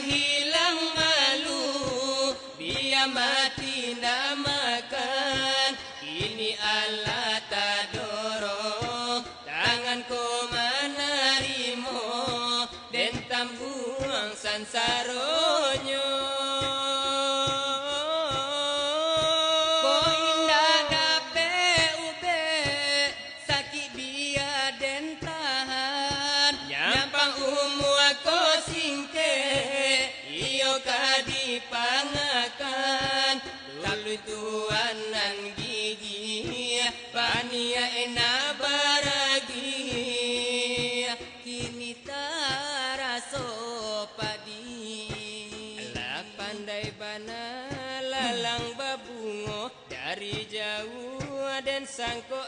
hilang malu, biar mati ndak makan. Kini Allah tadoro, tanganku menarimo, dan tambuang sansaronyo. Ko indah dape ube, sakit biar den tahan. Nyampang umur ko singke, iyo kadipangakan. Lalu tuan nan gigi, pania ena baragi. Kini taraso padi, ala pandai bana lalang babungo, dari jauh dan sangko